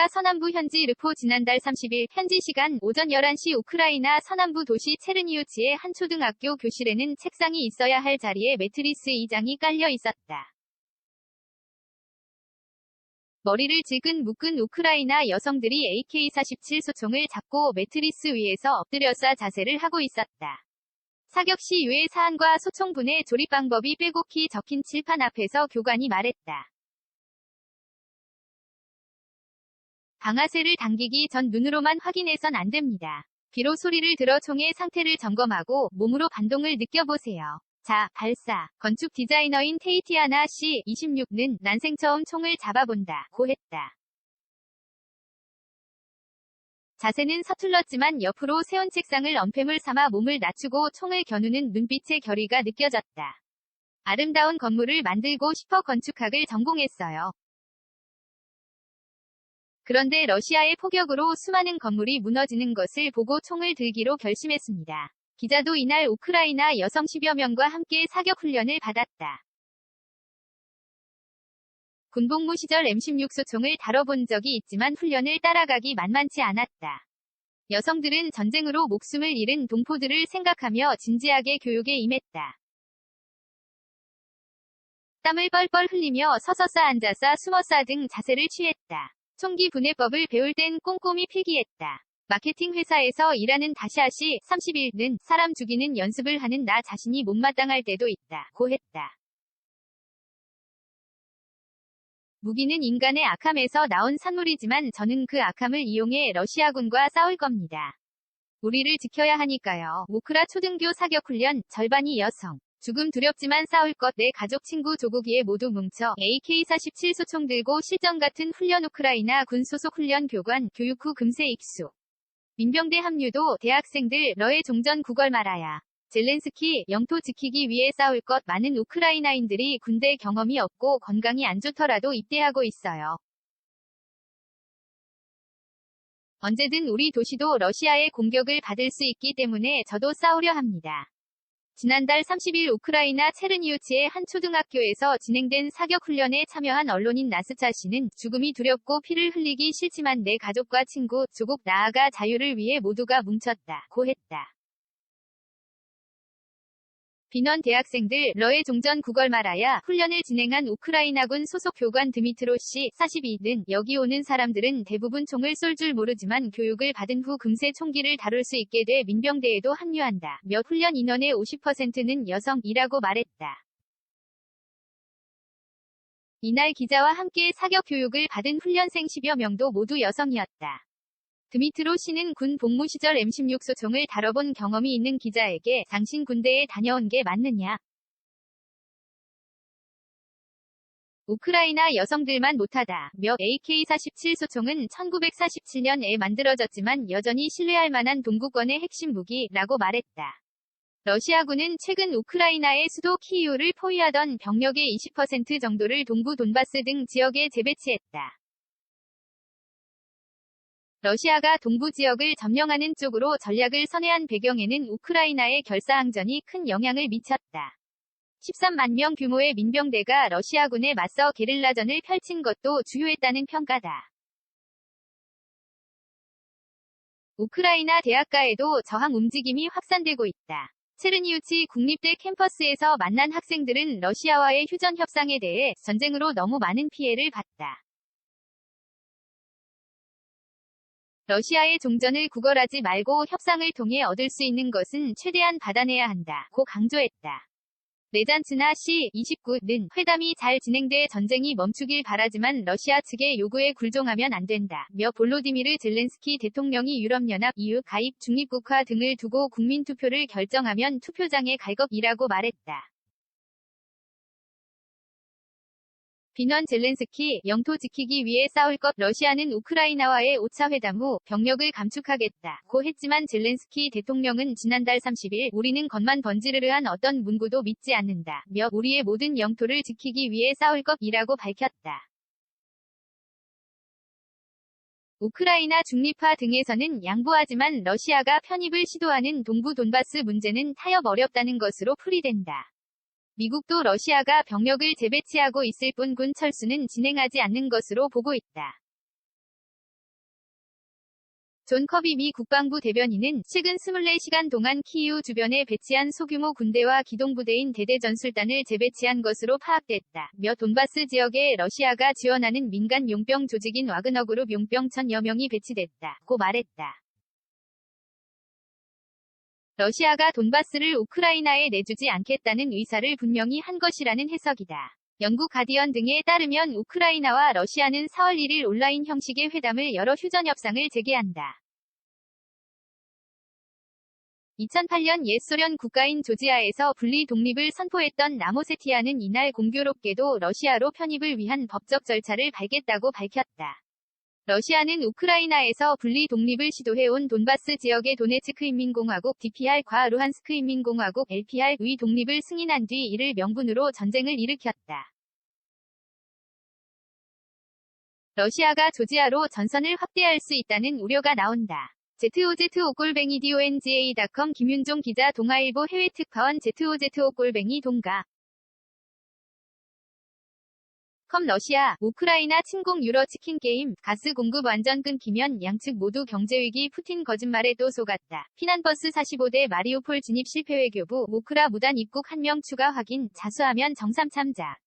우크라 서남부 현지 르포 지난달 30일 현지 시간 오전 11시 우크라이나 서남부 도시 체르니우치의 한 초등학교 교실에는 책상이 있어야 할 자리에 매트리스 2장이 깔려 있었다. 머리를 질끈 묶은 우크라이나 여성들이 AK-47 소총을 잡고 매트리스 위에서 엎드려 쏴 자세를 하고 있었다. 사격 시 유해 사안과 소총 분해 조립 방법이 빼곡히 적힌 칠판 앞에서 교관이 말했다. 방아쇠를 당기기 전 눈으로만 확인해선 안 됩니다. 비로 소리를 들어 총의 상태를 점검하고 몸으로 반동을 느껴보세요. 자, 발사. 건축 디자이너인 테이티아나 씨, 26는 난생 처음 총을 잡아본다 고 했다. 자세는 서툴렀지만 옆으로 세운 책상을 언패물 삼아 몸을 낮추고 총을 겨누는 눈빛의 결의가 느껴졌다. 아름다운 건물을 만들고 싶어 건축학을 전공했어요. 그런데 러시아의 포격으로 수많은 건물이 무너지는 것을 보고 총을 들기로 결심했습니다. 기자도 이날 우크라이나 여성 10여 명과 함께 사격 훈련을 받았다. 군복무 시절 M16 소총을 다뤄본 적이 있지만 훈련을 따라가기 만만치 않았다. 여성들은 전쟁으로 목숨을 잃은 동포들을 생각하며 진지하게 교육에 임했다. 땀을 뻘뻘 흘리며 서서 쏴 앉아 쏴 숨어 쏴 등 자세를 취했다. 총기 분해법을 배울 땐 꼼꼼히 필기했다. 마케팅 회사에서 일하는 다시아 씨, 31는 사람 죽이는 연습을 하는 나 자신이 못마땅할 때도 있다 고 했다. 무기는 인간의 악함에서 나온 산물이지만 저는 그 악함을 이용해 러시아군과 싸울 겁니다. 우리를 지켜야 하니까요. 우크라 초등교 사격훈련, 절반이 여성. 죽음 두렵지만 싸울 것. 내 가족 친구 조국이에 모두 뭉쳐 AK-47 소총 들고 실전 같은 훈련. 우크라이나 군 소속 훈련 교관, 교육 후 금세 익수. 민병대 합류도 대학생들 너의 종전 구걸 말아야. 젤렌스키, 영토 지키기 위해 싸울 것. 많은 우크라이나인들이 군대 경험이 없고 건강이 안 좋더라도 입대하고 있어요. 언제든 우리 도시도 러시아의 공격을 받을 수 있기 때문에 저도 싸우려 합니다. 지난달 30일 우크라이나 체르니우치의 한 초등학교에서 진행된 사격훈련에 참여한 언론인 나스차 씨는 죽음이 두렵고 피를 흘리기 싫지만 내 가족과 친구, 조국 나아가 자유를 위해 모두가 뭉쳤다 고 했다. 비넌 대학생들 너의 종전 구걸 말아야 훈련을 진행한 우크라이나군 소속 교관 드미트로 씨, 42는 여기 오는 사람들은 대부분 총을 쏠 줄 모르지만 교육을 받은 후 금세 총기를 다룰 수 있게 돼 민병대에도 합류한다. 몇 훈련 인원의 50%는 여성이라고 말했다. 이날 기자와 함께 사격 교육을 받은 훈련생 10여 명도 모두 여성이었다. 드미트로 씨는 군 복무 시절 M16 소총을 다뤄본 경험이 있는 기자에게 당신 군대에 다녀온 게 맞느냐? 우크라이나 여성들만 못하다. 며 AK-47 소총은 1947년에 만들어졌지만 여전히 신뢰할 만한 동구권의 핵심 무기라고 말했다. 러시아군은 최근 우크라이나의 수도 키이우를 포위하던 병력의 20% 정도를 동부 돈바스 등 지역에 재배치했다. 러시아가 동부 지역을 점령하는 쪽으로 전략을 선회한 배경에는 우크라이나의 결사항전이 큰 영향을 미쳤다. 13만 명 규모의 민병대가 러시아군에 맞서 게릴라전을 펼친 것도 주요했다는 평가다. 우크라이나 대학가에도 저항 움직임이 확산되고 있다. 체르니우치 국립대 캠퍼스에서 만난 학생들은 러시아와의 휴전 협상에 대해 전쟁으로 너무 많은 피해를 봤다. 러시아의 종전을 구걸하지 말고 협상을 통해 얻을 수 있는 것은 최대한 받아내야 한다 고 강조했다. 레잔츠나 씨, 29는 회담이 잘 진행돼 전쟁이 멈추길 바라지만 러시아 측의 요구에 굴종하면 안 된다. 며 볼로디미르 젤렌스키 대통령이 유럽연합 EU 가입 중립국화 등을 두고 국민투표를 결정하면 투표장에 갈 것이라고 말했다. 비넌 젤렌스키, 영토 지키기 위해 싸울 것. 러시아는 우크라이나와의 5차 회담 후 병력을 감축하겠다 고 했지만 젤렌스키 대통령은 지난달 30일 우리는 겉만 번지르르한 어떤 문구도 믿지 않는다 며 우리의 모든 영토를 지키기 위해 싸울 것이라고 밝혔다. 우크라이나 중립화 등에서는 양보하지만 러시아가 편입을 시도하는 동부 돈바스 문제는 타협 어렵다는 것으로 풀이된다. 미국도 러시아가 병력을 재배치하고 있을 뿐 군 철수는 진행하지 않는 것으로 보고 있다. 존 커비 미 국방부 대변인은 최근 24시간 동안 키이우 주변에 배치한 소규모 군대와 기동부대인 대대전술단을 재배치한 것으로 파악됐다며 돈바스 지역에 러시아가 지원하는 민간 용병 조직인 와그너그룹 용병 1000여 명이 배치됐다고 말했다. 러시아가 돈바스를 우크라이나에 내주지 않겠다는 의사를 분명히 한 것이라는 해석이다. 영국 가디언 등에 따르면 우크라이나와 러시아는 4월 1일 온라인 형식의 회담을 열어 휴전 협상을 재개한다. 2008년 옛 소련 국가인 조지아에서 분리 독립을 선포했던 나모세티아는 이날 공교롭게도 러시아로 편입을 위한 법적 절차를 밟겠다고 밝혔다. 러시아는 우크라이나에서 분리 독립을 시도해온 돈바스 지역의 도네츠크 인민공화국 DPR과 루한스크 인민공화국 LPR의 독립을 승인한 뒤 이를 명분으로 전쟁을 일으켰다. 러시아가 조지아로 전선을 확대할 수 있다는 우려가 나온다. ZOZO_DONGA.com 김윤종 기자 동아일보 해외특파원 ZOZO_동가 러시아, 우크라이나 침공 유로 치킨 게임, 가스 공급 완전 끊기면 양측 모두 경제위기 푸틴 거짓말에 또 속았다. 피난버스 45대 마리우폴 진입 실패 외교부, 우크라 무단 입국 1명 추가 확인, 자수하면 정상 참작.